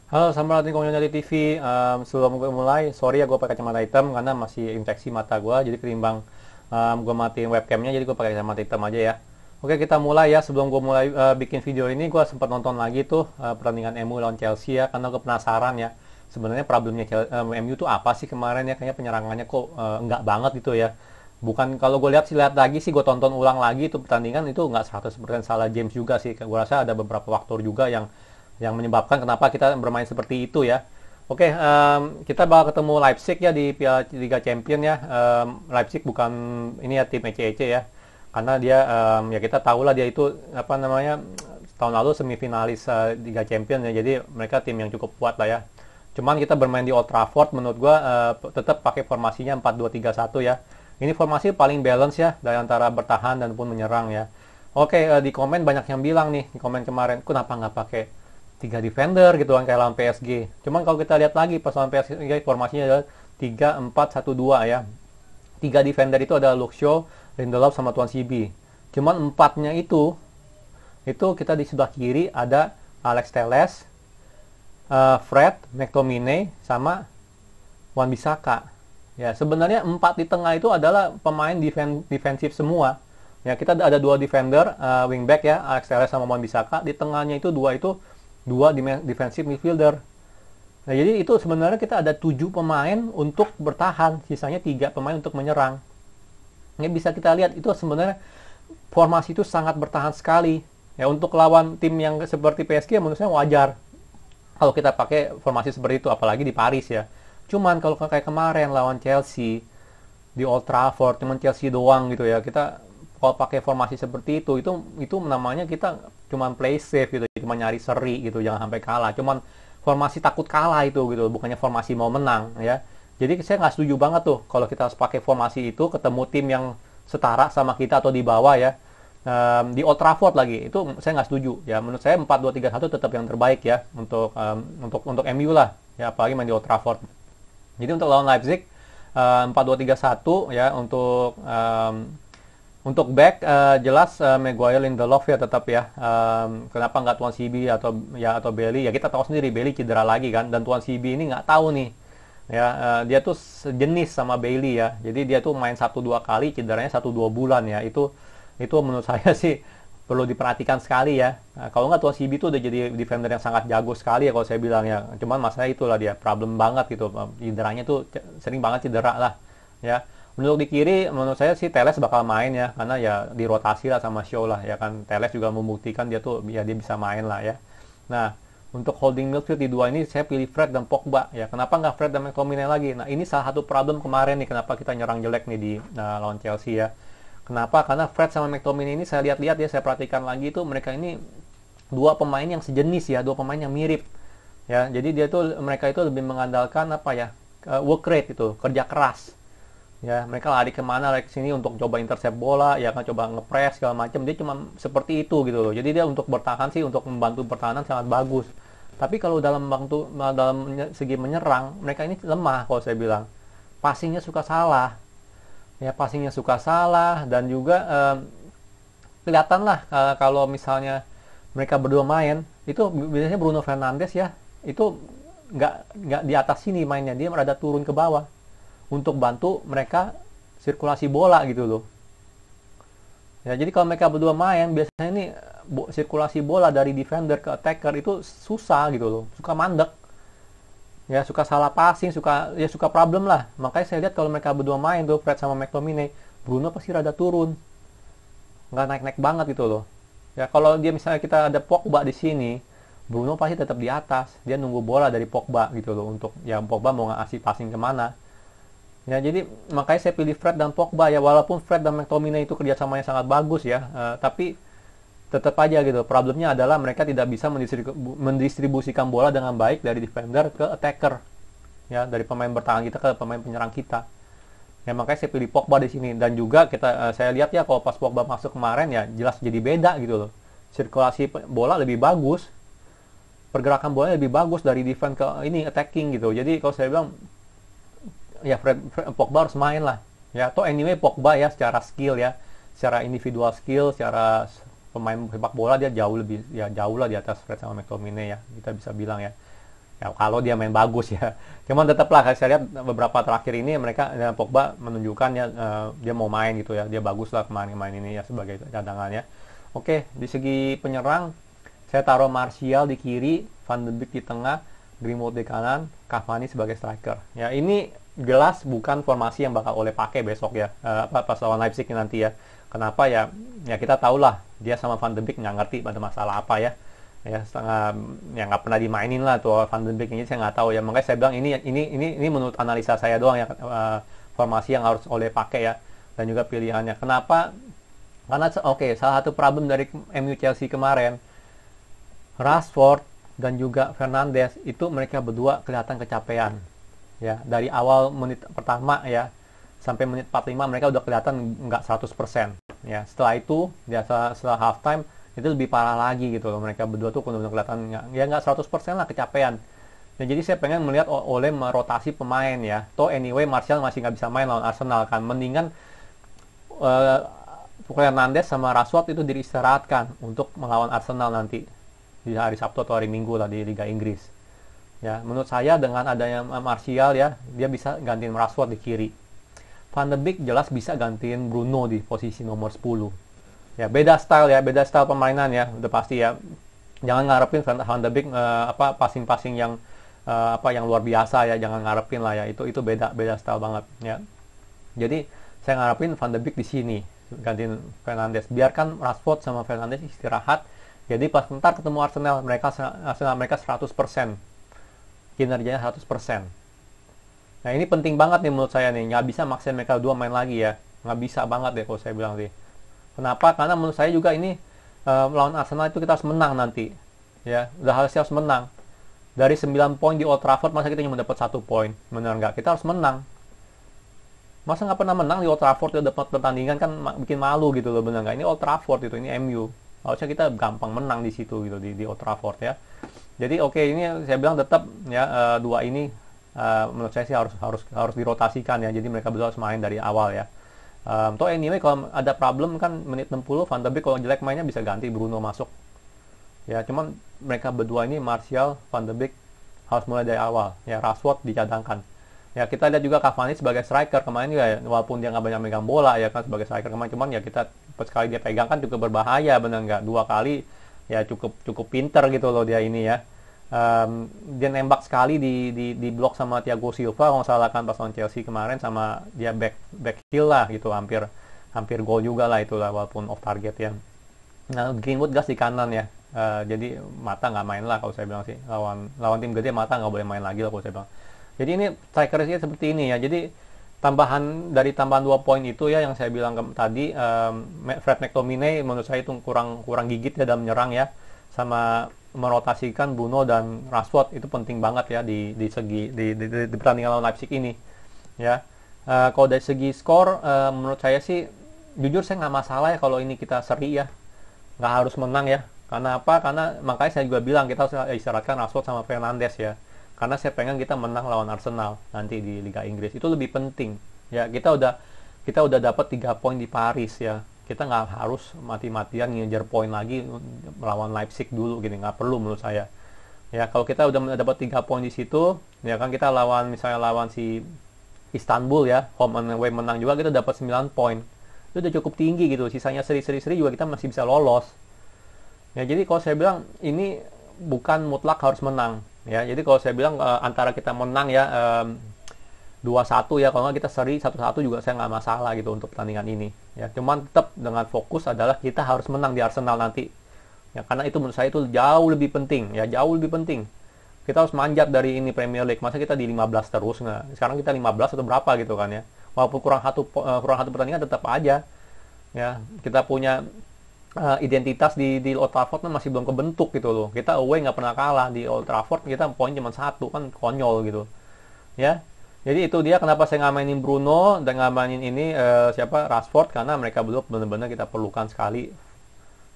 Halo, selamat datang di Komunitas TV. Sebelum gue mulai, sorry ya gue pakai kacamata hitam karena masih infeksi mata gue. Jadi ketimbang gue matiin webcamnya, jadi gue pakai kacamata hitam aja ya. Oke, kita mulai ya. Sebelum gue mulai bikin video ini, gue sempat nonton lagi tuh pertandingan MU lawan Chelsea ya, karena gue penasaran ya. Sebenarnya problemnya MU tuh apa sih kemarin ya? Kayaknya penyerangannya kok enggak banget gitu ya. Bukan, kalau gue lihat lagi sih, gue tonton ulang lagi itu pertandingan itu nggak 100% salah James juga sih. Gue rasa ada beberapa faktor juga yang menyebabkan kenapa kita bermain seperti itu ya. Oke, kita bakal ketemu Leipzig ya di Piala Liga Champion ya. Leipzig bukan ini ya tim ece-ece ya, karena dia ya kita tahu lah dia itu apa namanya, tahun lalu semifinalis Liga Champion ya. Jadi mereka tim yang cukup kuat lah ya. Cuman kita bermain di Old Trafford, menurut gua tetap pakai formasinya 4-2-3-1 ya. Ini formasi paling balance ya dari antara bertahan dan pun menyerang ya. Oke, di komen banyak yang bilang nih di komen kemarin, kenapa nggak pakai tiga defender gitu kan kayak lawan PSG. Cuman kalau kita lihat lagi pas lawan PSG formasinya adalah 3-4-1-2 ya. Tiga defender itu ada Luke Shaw, Lindelof sama Tuan CB. Cuman empatnya itu kita di sebelah kiri ada Alex Telles, Fred, McTominay sama Wan-Bissaka. Ya, sebenarnya empat di tengah itu adalah pemain defensif semua. Ya, kita ada dua defender, wingback ya, Alex Telles sama Wan-Bissaka. Di tengahnya itu dua defensive midfielder. Nah, jadi itu sebenarnya kita ada 7 pemain untuk bertahan, sisanya 3 pemain untuk menyerang. Ini bisa kita lihat itu sebenarnya formasi itu sangat bertahan sekali. Ya, untuk lawan tim yang seperti PSG menurut saya wajar kalau kita pakai formasi seperti itu, apalagi di Paris ya. Cuman kalau kayak kemarin lawan Chelsea di Old Trafford, cuman Chelsea doang gitu ya, kita kalau pakai formasi seperti itu namanya kita cuman play safe gitu, cuma nyari seri gitu, jangan sampai kalah. Cuman formasi takut kalah itu gitu, bukannya formasi mau menang ya. Jadi saya nggak setuju banget tuh kalau kita harus pakai formasi itu ketemu tim yang setara sama kita atau di bawah ya. Di Old Trafford lagi itu saya nggak setuju ya. Menurut saya 4-2-3-1 tetap yang terbaik ya untuk MU lah ya, apalagi main di Old Trafford. Jadi untuk lawan Leipzig 4-2-3-1 ya. Untuk back jelas Maguire, Lindelof ya tetap ya. Kenapa nggak Tuan CB atau Bailey? Ya kita tahu sendiri Bailey cedera lagi kan, dan Tuan CB ini nggak tahu nih ya, dia tuh sejenis sama Bailey ya. Jadi dia tuh main 1-2 kali, cederanya 1-2 bulan ya. Itu menurut saya sih perlu diperhatikan sekali ya. Nah, kalau nggak Tuan CB tuh udah jadi defender yang sangat jago sekali ya kalau saya bilang ya. Cuman masalah itulah dia problem banget gitu. Cederanya tuh sering banget cedera lah ya. Untuk di kiri menurut saya sih Teles bakal main ya, karena ya dirotasi lah sama Shaw lah ya kan. Teles juga membuktikan dia tuh ya dia bisa main lah ya. Nah, untuk holding midfield di dua ini saya pilih Fred dan Pogba ya. Kenapa nggak Fred dan McTominay lagi? Nah, ini salah satu problem kemarin nih kenapa kita nyerang jelek nih di lawan Chelsea ya. Kenapa? Karena Fred sama McTominay ini saya lihat-lihat ya, saya perhatikan lagi tuh mereka ini dua pemain yang sejenis ya, dua pemain yang mirip ya. Jadi mereka itu lebih mengandalkan apa ya, work rate itu, kerja keras ya. Mereka lari ke sini untuk coba intercept bola ya kan, coba ngepres segala macam. Dia cuma seperti itu gitu loh. Jadi dia untuk bertahan sih, untuk membantu pertahanan sangat bagus, tapi kalau dalam segi menyerang mereka ini lemah kalau saya bilang. Passingnya suka salah ya, passingnya suka salah, dan juga kelihatan lah kalau misalnya mereka berdua main itu biasanya Bruno Fernandes ya, itu nggak di atas sini mainnya, dia merada turun ke bawah untuk bantu mereka sirkulasi bola gitu loh. Ya, jadi kalau mereka berdua main biasanya ini sirkulasi bola dari defender ke attacker itu susah gitu loh, suka mandek. Ya suka salah passing, suka problem lah. Makanya saya lihat kalau mereka berdua main tuh Fred sama McTominay, Bruno pasti rada turun. Nggak naik-naik banget gitu loh. Ya kalau dia misalnya kita ada Pogba di sini, Bruno pasti tetap di atas. Dia nunggu bola dari Pogba gitu loh, untuk ya Pogba mau ngasih passing kemana. Ya, jadi makanya saya pilih Fred dan Pogba ya, walaupun Fred dan McTominay itu kerjasamanya sangat bagus ya, tapi tetap aja gitu. Problemnya adalah mereka tidak bisa mendistribusikan bola dengan baik dari defender ke attacker. Ya, dari pemain bertahan kita ke pemain penyerang kita. Ya, makanya saya pilih Pogba di sini, dan juga saya lihat ya kalau pas Pogba masuk kemarin ya jelas jadi beda gitu loh. Sirkulasi bola lebih bagus, pergerakan bola lebih bagus dari defense ke ini attacking gitu. Jadi kalau saya bilang ya Pogba harus main lah ya. Atau anyway Pogba ya secara skill ya, secara individual skill, secara pemain sepak bola dia jauh lah di atas Fred sama McTominay ya, kita bisa bilang ya. Ya, kalau dia main bagus ya. Cuman tetaplah saya lihat beberapa terakhir ini mereka Pogba menunjukkan ya dia mau main gitu ya. Dia bagus lah kemarin ini ya sebagai cadangannya. Oke, di segi penyerang saya taruh Martial di kiri, Van de Beek di tengah, Greenwood di kanan, Cavani sebagai striker. Ya, ini jelas bukan formasi yang bakal Ole pakai besok ya. Pas lawan Leipzig nanti ya. Kenapa ya? Ya kita tahulah dia sama Van de Beek nggak ngerti pada masalah apa ya. Ya setengah ya nggak pernah dimainin lah tuh Van de Beek ini, saya nggak tahu ya, makanya saya bilang ini menurut analisa saya doang ya, formasi yang harus Ole pakai ya, dan juga pilihannya. Kenapa? Karena salah satu problem dari MU Chelsea kemarin, Rashford dan juga Fernandes itu mereka berdua kelihatan kecapean ya, dari awal menit pertama ya sampai menit 45 mereka udah kelihatan nggak 100% ya. Setelah itu ya setelah halftime itu lebih parah lagi gitu loh, mereka berdua tuh benar-benar kelihatan nggak 100% lah kecapean. Ya, jadi saya pengen melihat Ole merotasi pemain ya. Toh anyway Martial masih nggak bisa main lawan Arsenal kan, mendingan Fernandes sama Rashford itu diistirahatkan untuk melawan Arsenal nanti di hari Sabtu atau hari Minggu lah di Liga Inggris. Ya, menurut saya dengan adanya Martial ya, dia bisa gantiin Rashford di kiri. Van de Beek jelas bisa gantiin Bruno di posisi nomor 10. Ya, beda style permainan ya, udah pasti ya. Jangan ngarepin Van de Beek passing-passing yang yang luar biasa ya, jangan ngarepin lah ya. Itu beda style banget ya. Jadi saya ngarepin Van de Beek di sini gantiin Fernandes. Biarkan Rashford sama Fernandes istirahat. Jadi pas ntar ketemu Arsenal mereka 100%. Kinerjanya 100%. Nah, ini penting banget nih menurut saya nih. Nggak bisa maksain mereka dua main lagi ya. Nggak bisa banget deh kalau saya bilang sih. Kenapa? Karena menurut saya juga ini melawan Arsenal itu kita harus menang nanti. Ya, udah harus menang. Dari 9 poin di Old Trafford, masa kita cuma dapat 1 poin? Benar nggak? Kita harus menang. Masa nggak pernah menang di Old Trafford, kita dapat pertandingan kan bikin malu gitu loh, benar nggak? Ini Old Trafford itu, ini MU. Harusnya kita gampang menang di situ gitu di Old Trafford ya. Jadi ini saya bilang tetap ya dua ini menurut saya sih harus dirotasikan ya. Jadi mereka berdua harus main dari awal ya. Toh anyway kalau ada problem kan menit 60 Van de Beek kalau jelek mainnya bisa ganti Bruno masuk. Ya, cuman mereka berdua ini Martial, Van de Beek harus mulai dari awal. Ya, Rashford dicadangkan. Ya, kita lihat juga Cavani sebagai striker kemarin juga ya, walaupun dia nggak banyak megang bola ya kan sebagai striker kemarin, cuman ya kita sekali dia pegang kan juga berbahaya, benar nggak? 2 kali ya cukup pinter gitu loh dia ini ya. Dia nembak sekali di blok sama Thiago Silva kalau salah kan pas lawan Chelsea kemarin, sama dia back heel lah gitu, hampir gol juga lah itulah walaupun off target ya. Nah, Greenwood gas di kanan ya. Jadi Mata nggak main lah kalau saya bilang sih, lawan tim gede Mata nggak boleh main lagi lah kalau saya bilang. Jadi ini strikernya seperti ini ya. Jadi tambahan 2 poin itu ya yang saya bilang tadi, Fred McTominay menurut saya itu kurang gigit ya dalam menyerang ya, sama merotasikan Bruno dan Rashford itu penting banget ya di pertandingan lawan Leipzig ini ya. Kalau dari segi skor, menurut saya sih jujur saya nggak masalah ya kalau ini kita seri ya, nggak harus menang ya. Karena apa? Karena makanya saya juga bilang kita harus istirahatkan Rashford sama Fernandes ya, karena saya pengen kita menang lawan Arsenal nanti di Liga Inggris, itu lebih penting ya. Kita udah dapat 3 poin di Paris ya, kita nggak harus mati-matian ngejar poin lagi melawan Leipzig dulu gitu, nggak perlu menurut saya ya. Kalau kita udah dapat 3 poin di situ ya kan, kita misalnya lawan si Istanbul ya, home and away menang juga, kita dapat 9 poin, itu udah cukup tinggi gitu. Sisanya seri-seri juga kita masih bisa lolos ya. Jadi kalau saya bilang ini bukan mutlak harus menang ya. Jadi kalau saya bilang antara kita menang ya 2-1 ya, kalau nggak kita seri 1-1 juga saya nggak masalah gitu untuk pertandingan ini ya. Cuman tetap dengan fokus adalah kita harus menang di Arsenal nanti ya, karena itu menurut saya itu jauh lebih penting ya, jauh lebih penting. Kita harus manjat dari ini Premier League, masa kita di 15 terus nggak? Sekarang kita 15 atau berapa gitu kan ya, walaupun kurang satu pertandingan tetap aja ya. Kita punya identitas di Old Trafford kan masih belum kebentuk gitu loh. Kita away nggak pernah kalah di Old Trafford, kita poin cuma 1 kan, konyol gitu ya. Jadi itu dia kenapa saya nggak mainin Bruno dan nggak mainin ini Rashford, karena mereka belum benar-benar kita perlukan sekali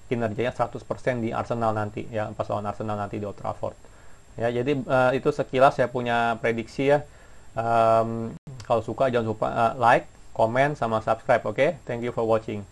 kinerjanya 100% di Arsenal nanti ya, pas lawan Arsenal nanti di Old Trafford ya. Jadi itu sekilas saya punya prediksi ya. Kalau suka jangan lupa like, comment sama subscribe. Oke? Thank you for watching.